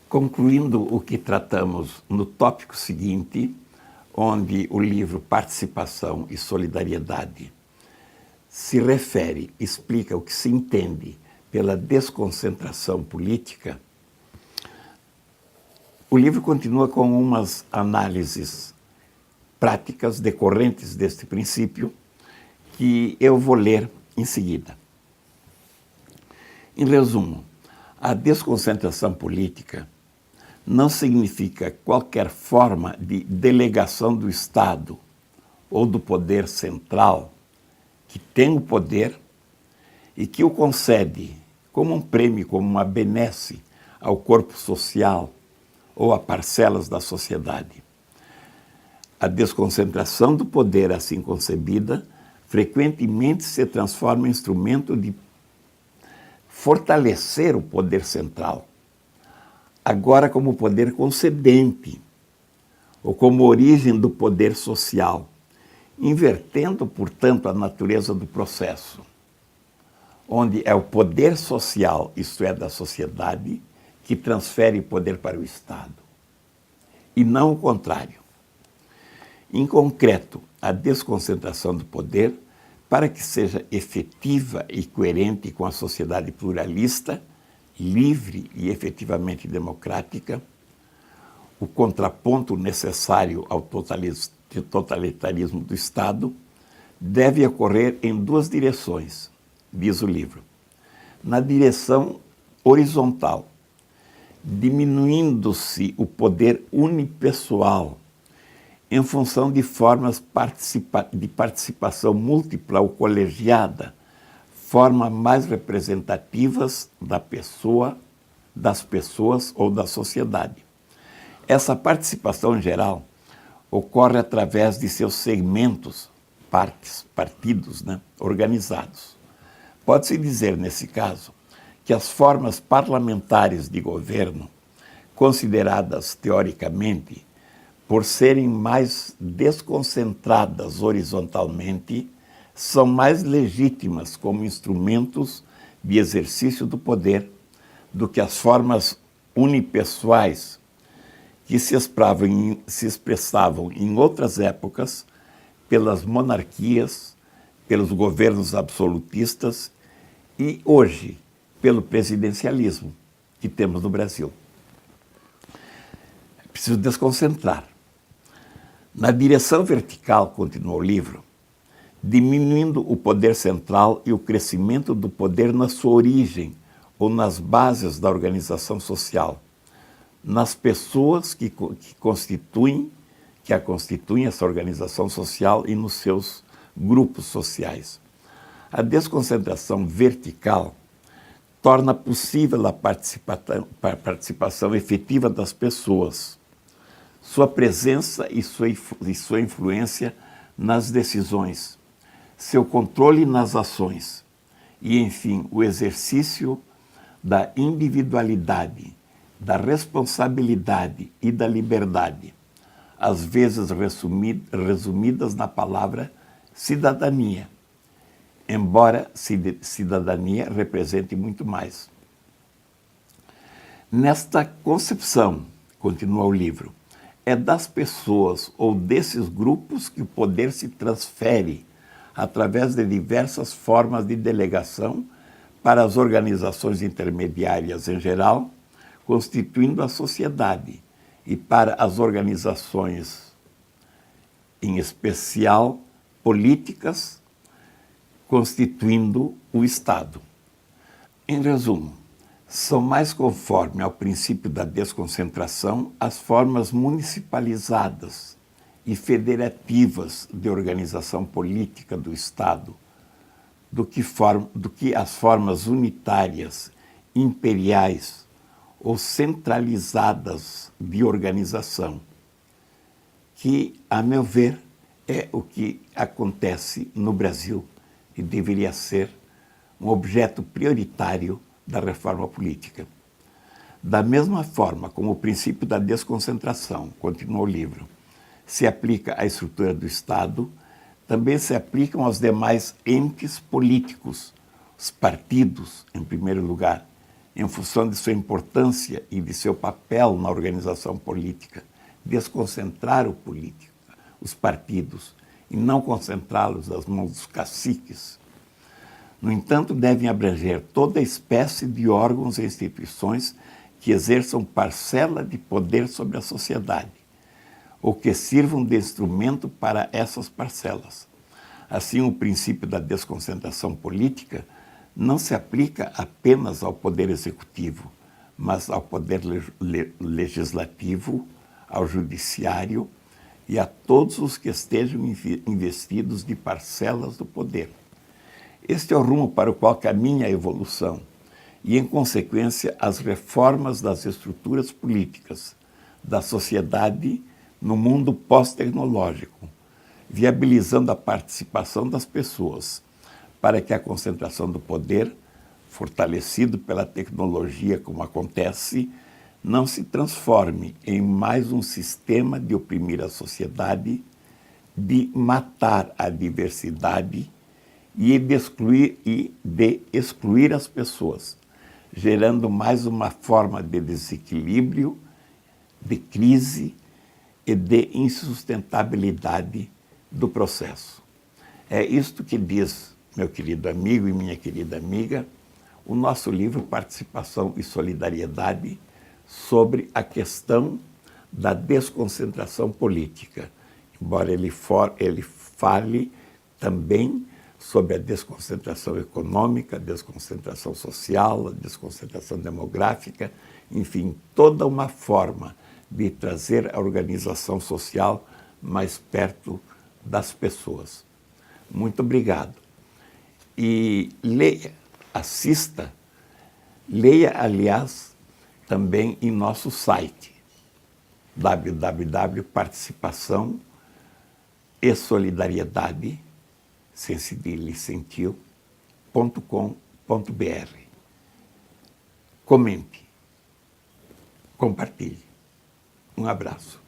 Concluindo o que tratamos no tópico seguinte, onde o livro Participação e Solidariedade se refere, explica o que se entende pela desconcentração política, o livro continua com umas análises práticas decorrentes deste princípio que eu vou ler em seguida. Em resumo, a desconcentração política não significa qualquer forma de delegação do Estado ou do poder central que tem o poder e que o concede como um prêmio, como uma benesse ao corpo social ou a parcelas da sociedade. A desconcentração do poder assim concebida frequentemente se transforma em instrumento de fortalecer o poder central, agora como poder concedente, ou como origem do poder social, invertendo, portanto, a natureza do processo, onde é o poder social, isto é, da sociedade, que transfere poder para o Estado, e não o contrário. Em concreto, a desconcentração do poder, para que seja efetiva e coerente com a sociedade pluralista, livre e efetivamente democrática, o contraponto necessário ao totalitarismo do Estado, deve ocorrer em duas direções, diz o livro. Na direção horizontal, diminuindo-se o poder unipessoal em função de formas de participação múltipla ou colegiada, formas mais representativas da pessoa, das pessoas ou da sociedade. Essa participação, em geral, ocorre através de seus segmentos, partidos, organizados. Pode-se dizer, nesse caso, que as formas parlamentares de governo, consideradas teoricamente, por serem mais desconcentradas horizontalmente, são mais legítimas como instrumentos de exercício do poder do que as formas unipessoais que se expressavam em outras épocas pelas monarquias, pelos governos absolutistas e hoje pelo presidencialismo que temos no Brasil. É preciso desconcentrar. Na direção vertical, continua o livro, diminuindo o poder central e o crescimento do poder na sua origem ou nas bases da organização social, nas pessoas que a constituem essa organização social e nos seus grupos sociais. A desconcentração vertical torna possível a participação efetiva das pessoas, sua presença e sua influência nas decisões, seu controle nas ações e, enfim, o exercício da individualidade, da responsabilidade e da liberdade, às vezes resumidas na palavra cidadania, embora cidadania represente muito mais. Nesta concepção, continua o livro, é das pessoas ou desses grupos que o poder se transfere através de diversas formas de delegação para as organizações intermediárias em geral, constituindo a sociedade, e para as organizações, em especial políticas, constituindo o Estado. Em resumo, são mais conforme ao princípio da desconcentração as formas municipalizadas e federativas de organização política do Estado do que as formas unitárias, imperiais ou centralizadas de organização, que, a meu ver, é o que acontece no Brasil e deveria ser um objeto prioritário da reforma política. Da mesma forma como o princípio da desconcentração, continua o livro, se aplica à estrutura do Estado, também se aplicam aos demais entes políticos, os partidos, em primeiro lugar, em função de sua importância e de seu papel na organização política. Desconcentrar os partidos, e não concentrá-los nas mãos dos caciques. No entanto, devem abranger toda espécie de órgãos e instituições que exerçam parcela de poder sobre a sociedade, ou que sirvam de instrumento para essas parcelas. Assim, o princípio da desconcentração política não se aplica apenas ao poder executivo, mas ao poder legislativo, ao judiciário e a todos os que estejam investidos de parcelas do poder. Este é o rumo para o qual caminha a evolução e, em consequência, as reformas das estruturas políticas da sociedade no mundo pós-tecnológico, viabilizando a participação das pessoas para que a concentração do poder, fortalecido pela tecnologia como acontece, não se transforme em mais um sistema de oprimir a sociedade, de matar a diversidade e de excluir as pessoas, gerando mais uma forma de desequilíbrio, de crise e de insustentabilidade do processo. É isto que diz, meu querido amigo e minha querida amiga, o nosso livro Participação e Solidariedade, sobre a questão da desconcentração política, embora ele fale também sobre a desconcentração econômica, a desconcentração social, a desconcentração demográfica, enfim, toda uma forma de trazer a organização social mais perto das pessoas. Muito obrigado. E leia, aliás, também em nosso site, www.participação e solidariedade, sem cedilha e sem tio, .com.br. Comente, compartilhe. Um abraço.